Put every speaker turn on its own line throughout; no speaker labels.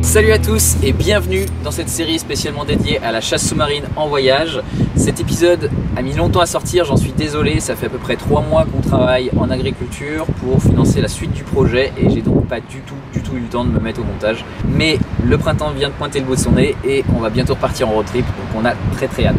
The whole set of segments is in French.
Salut à tous et bienvenue dans cette série spécialement dédiée à la chasse sous-marine en voyage. Cet épisode a mis longtemps à sortir, j'en suis désolé, ça fait à peu près 3 mois qu'on travaille en agriculture pour financer la suite du projet et j'ai donc pas du tout eu le temps de me mettre au montage. Mais le printemps vient de pointer le bout de son nez et on va bientôt repartir en road trip, donc on a très hâte.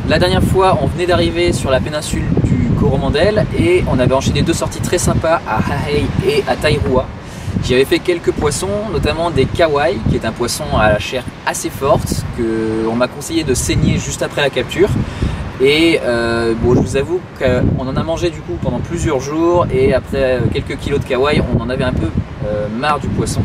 La dernière fois, on venait d'arriver sur la péninsule du Coromandel et on avait enchaîné 2 sorties très sympas à Hahei et à Tairua. J'y avais fait quelques poissons, notamment des kawai, qui est un poisson à la chair assez forte, qu'on m'a conseillé de saigner juste après la capture. Et bon, je vous avoue qu'on en a mangé du coup pendant plusieurs jours et après quelques kilos de kawai, on en avait un peu marre du poisson.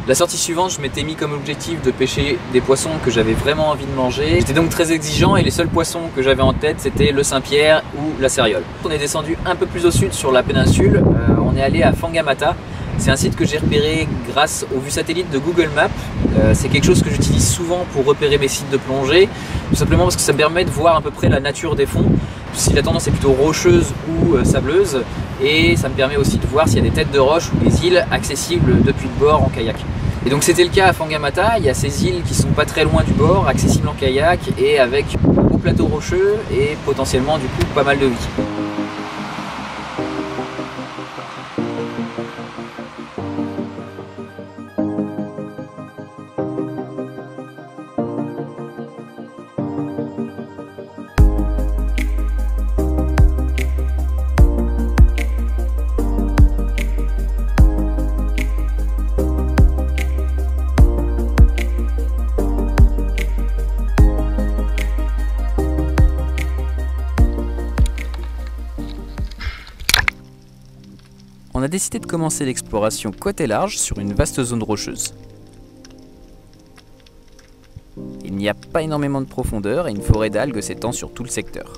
La sortie suivante, je m'étais mis comme objectif de pêcher des poissons que j'avais vraiment envie de manger. J'étais donc très exigeant et les seuls poissons que j'avais en tête, c'était le Saint-Pierre ou la Céréole. On est descendu un peu plus au sud sur la péninsule, on est allé à Fangamata. C'est un site que j'ai repéré grâce aux vues satellites de Google Maps. C'est quelque chose que j'utilise souvent pour repérer mes sites de plongée, tout simplement parce que ça me permet de voir à peu près la nature des fonds, si la tendance est plutôt rocheuse ou sableuse, et ça me permet aussi de voir s'il y a des têtes de roche ou des îles accessibles depuis le bord en kayak. Et donc c'était le cas à Fangamata, il y a ces îles qui sont pas très loin du bord, accessibles en kayak et avec un beau plateau rocheux et potentiellement du coup pas mal de vie. On a décidé de commencer l'exploration côté large sur une vaste zone rocheuse. Il n'y a pas énormément de profondeur et une forêt d'algues s'étend sur tout le secteur.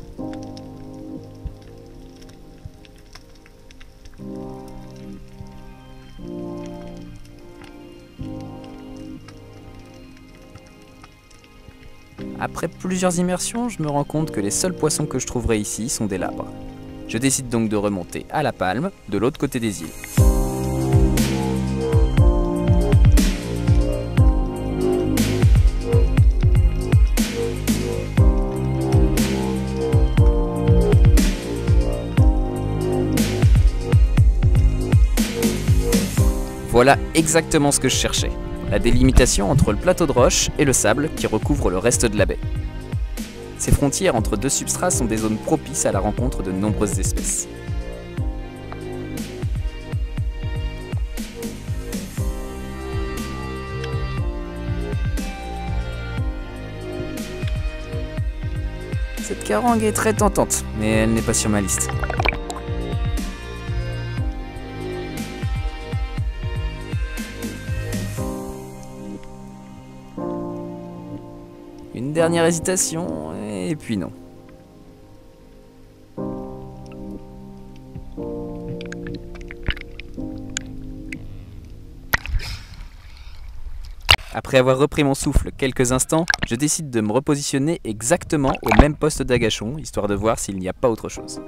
Après plusieurs immersions, je me rends compte que les seuls poissons que je trouverai ici sont des labres. Je décide donc de remonter à la palme, de l'autre côté des îles. Voilà exactement ce que je cherchais, la délimitation entre le plateau de roche et le sable qui recouvre le reste de la baie. Ces frontières entre 2 substrats sont des zones propices à la rencontre de nombreuses espèces. Cette carangue est très tentante, mais elle n'est pas sur ma liste. Une dernière hésitation, et puis non. Après avoir repris mon souffle quelques instants, je décide de me repositionner exactement au même poste d'agachon, histoire de voir s'il n'y a pas autre chose.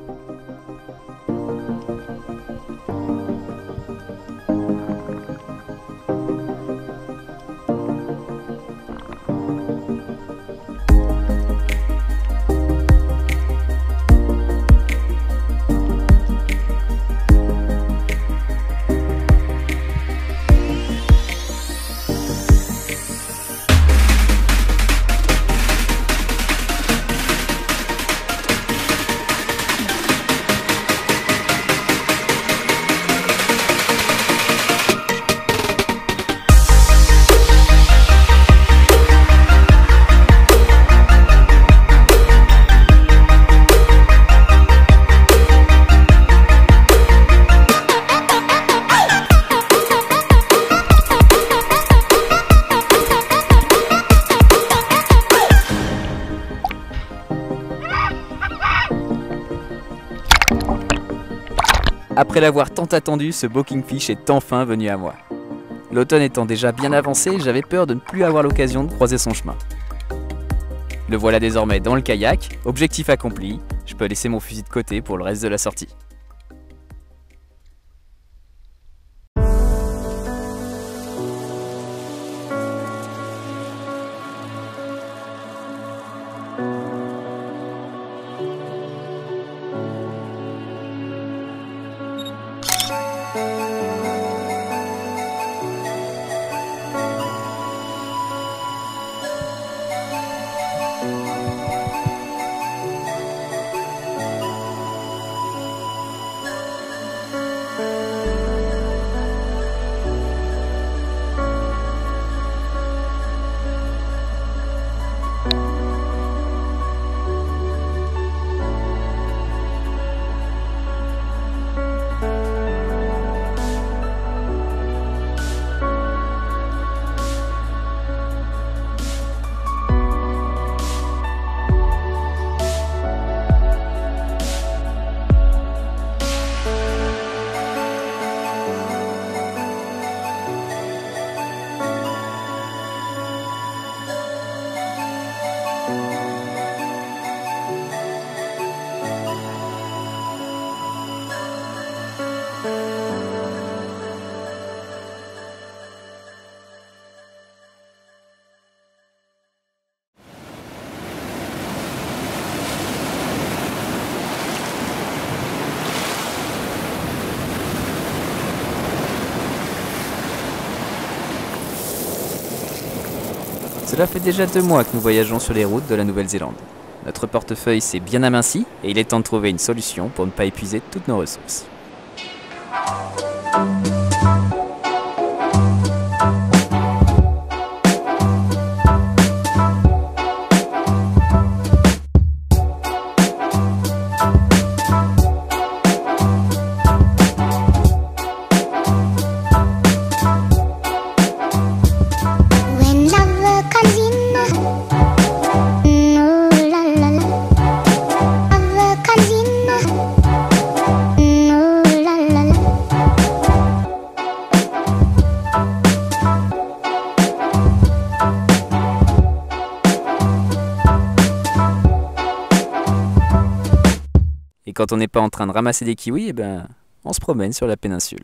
Après l'avoir tant attendu, ce beau kingfish est enfin venu à moi. L'automne étant déjà bien avancé, j'avais peur de ne plus avoir l'occasion de croiser son chemin. Le voilà désormais dans le kayak, objectif accompli, je peux laisser mon fusil de côté pour le reste de la sortie. Cela fait déjà 2 mois que nous voyageons sur les routes de la Nouvelle-Zélande. Notre portefeuille s'est bien aminci et il est temps de trouver une solution pour ne pas épuiser toutes nos ressources. Et quand on n'est pas en train de ramasser des kiwis, eh ben, on se promène sur la péninsule.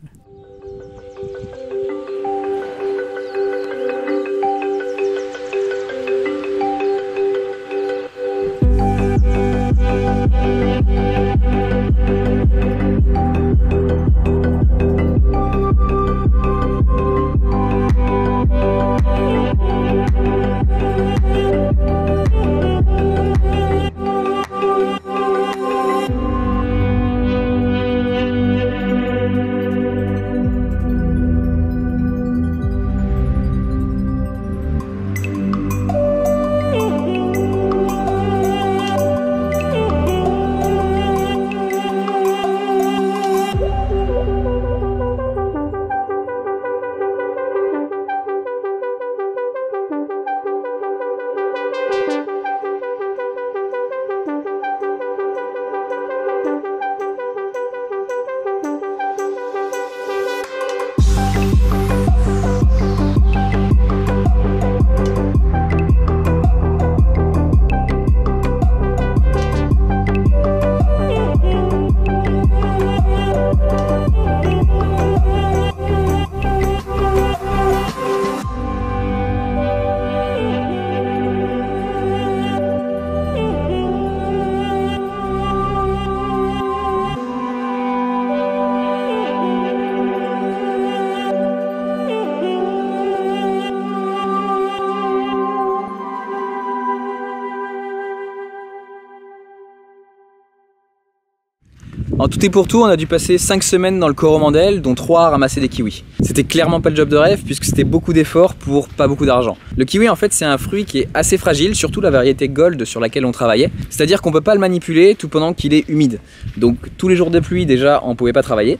En tout et pour tout, on a dû passer 5 semaines dans le Coromandel, dont 3 à ramasser des kiwis. C'était clairement pas le job de rêve puisque c'était beaucoup d'efforts pour pas beaucoup d'argent. Le kiwi en fait c'est un fruit qui est assez fragile, surtout la variété Gold sur laquelle on travaillait. C'est-à-dire qu'on peut pas le manipuler tout pendant qu'il est humide. Donc tous les jours de pluie déjà on pouvait pas travailler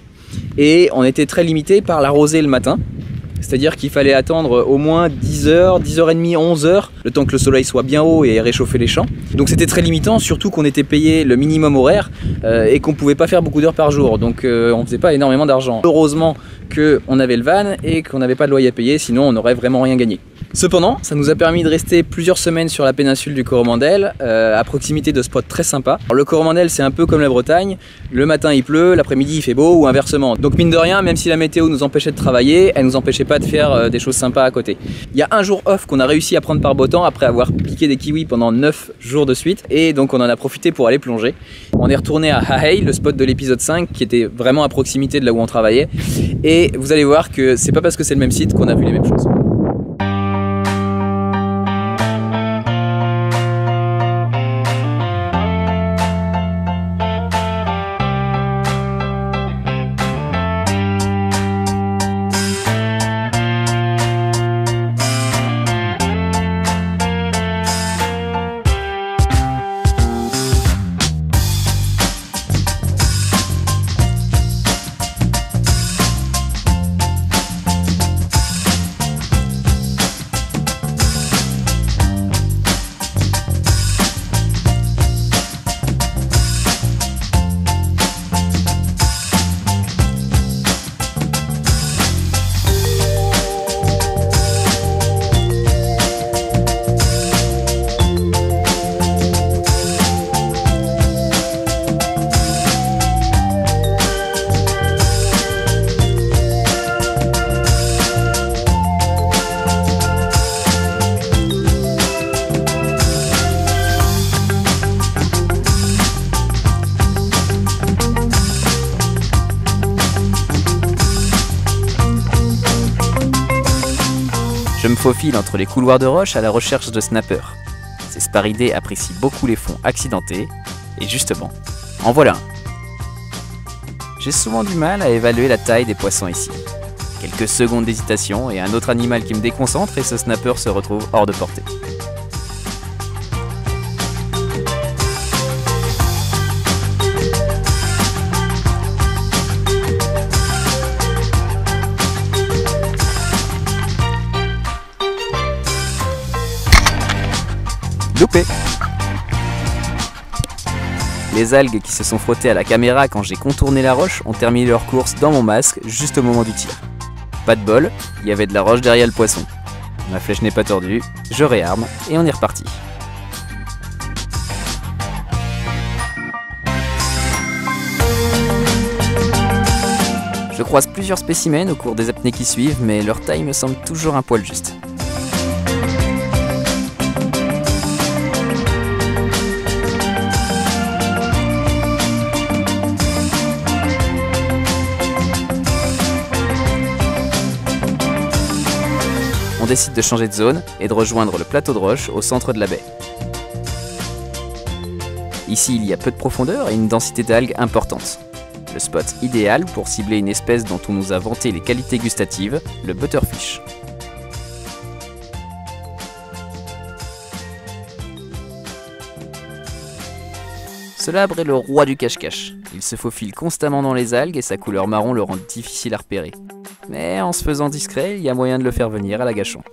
et on était très limité par la rosée le matin. C'est-à-dire qu'il fallait attendre au moins 10h, 10h30, 11h, le temps que le soleil soit bien haut et réchauffer les champs. Donc c'était très limitant, surtout qu'on était payé le minimum horaire et qu'on ne pouvait pas faire beaucoup d'heures par jour. Donc on ne faisait pas énormément d'argent. Heureusement qu'on avait le van et qu'on n'avait pas de loyer à payer, sinon on n'aurait vraiment rien gagné. Cependant, ça nous a permis de rester plusieurs semaines sur la péninsule du Coromandel, à proximité de spots très sympas. Alors, le Coromandel, c'est un peu comme la Bretagne, le matin il pleut, l'après-midi il fait beau ou inversement. Donc mine de rien, même si la météo nous empêchait de travailler, elle nous empêchait pas de faire des choses sympas à côté. Il y a un jour off qu'on a réussi à prendre par beau temps après avoir piqué des kiwis pendant 9 jours de suite, et donc on en a profité pour aller plonger. On est retourné à Hahei, le spot de l'épisode 5, qui était vraiment à proximité de là où on travaillait, et vous allez voir que c'est pas parce que c'est le même site qu'on a vu les mêmes choses.
Je me faufile entre les couloirs de roche à la recherche de snappers. Ces sparidés apprécient beaucoup les fonds accidentés, et justement, en voilà un. J'ai souvent du mal à évaluer la taille des poissons ici. Quelques secondes d'hésitation et un autre animal qui me déconcentre et ce snapper se retrouve hors de portée. Loupé! Les algues qui se sont frottées à la caméra quand j'ai contourné la roche ont terminé leur course dans mon masque juste au moment du tir. Pas de bol, il y avait de la roche derrière le poisson. Ma flèche n'est pas tordue, je réarme et on est reparti. Je croise plusieurs spécimens au cours des apnées qui suivent, mais leur taille me semble toujours un poil juste. On décide de changer de zone et de rejoindre le plateau de roche au centre de la baie. Ici, il y a peu de profondeur et une densité d'algues importante. Le spot idéal pour cibler une espèce dont on nous a vanté les qualités gustatives, le butterfish. Ce labre est le roi du cache-cache. Il se faufile constamment dans les algues et sa couleur marron le rend difficile à repérer. Mais en se faisant discret, il y a moyen de le faire venir à l'agachon.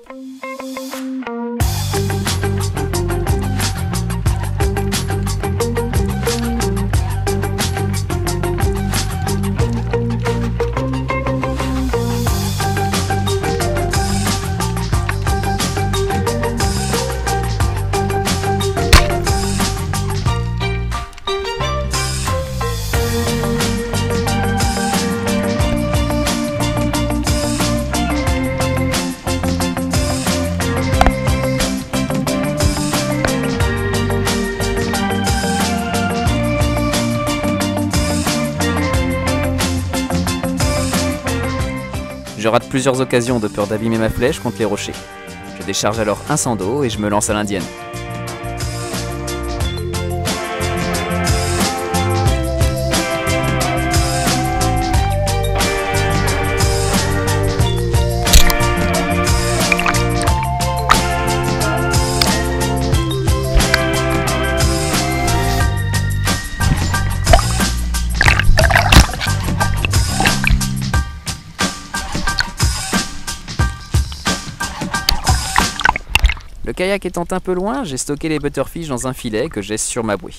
Je rate plusieurs occasions de peur d'abîmer ma flèche contre les rochers. Je décharge alors un sang d'eau et je me lance à l'indienne. Le kayak étant un peu loin, j'ai stocké les butterfish dans un filet que j'ai sur ma bouée.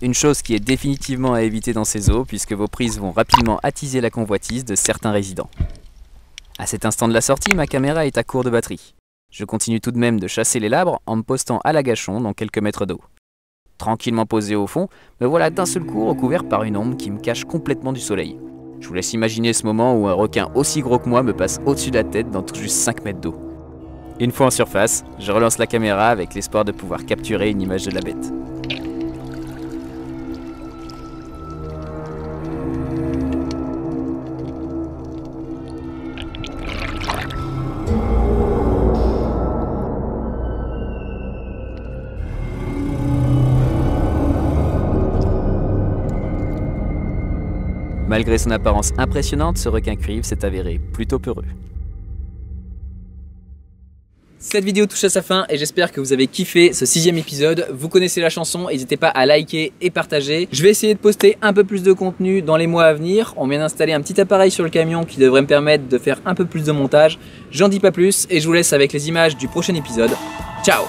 Une chose qui est définitivement à éviter dans ces eaux puisque vos prises vont rapidement attiser la convoitise de certains résidents. À cet instant de la sortie, ma caméra est à court de batterie. Je continue tout de même de chasser les labres en me postant à l'agachon dans quelques mètres d'eau. Tranquillement posé au fond, me voilà d'un seul coup recouvert par une ombre qui me cache complètement du soleil. Je vous laisse imaginer ce moment où un requin aussi gros que moi me passe au-dessus de la tête dans tout juste 5 mètres d'eau. Une fois en surface, je relance la caméra avec l'espoir de pouvoir capturer une image de la bête. Malgré son apparence impressionnante, ce requin cuivre s'est avéré plutôt peureux.
Cette vidéo touche à sa fin et j'espère que vous avez kiffé ce 6e épisode. Vous connaissez la chanson, n'hésitez pas à liker et partager. Je vais essayer de poster un peu plus de contenu dans les mois à venir. On vient d'installer un petit appareil sur le camion qui devrait me permettre de faire un peu plus de montage. J'en dis pas plus et je vous laisse avec les images du prochain épisode. Ciao!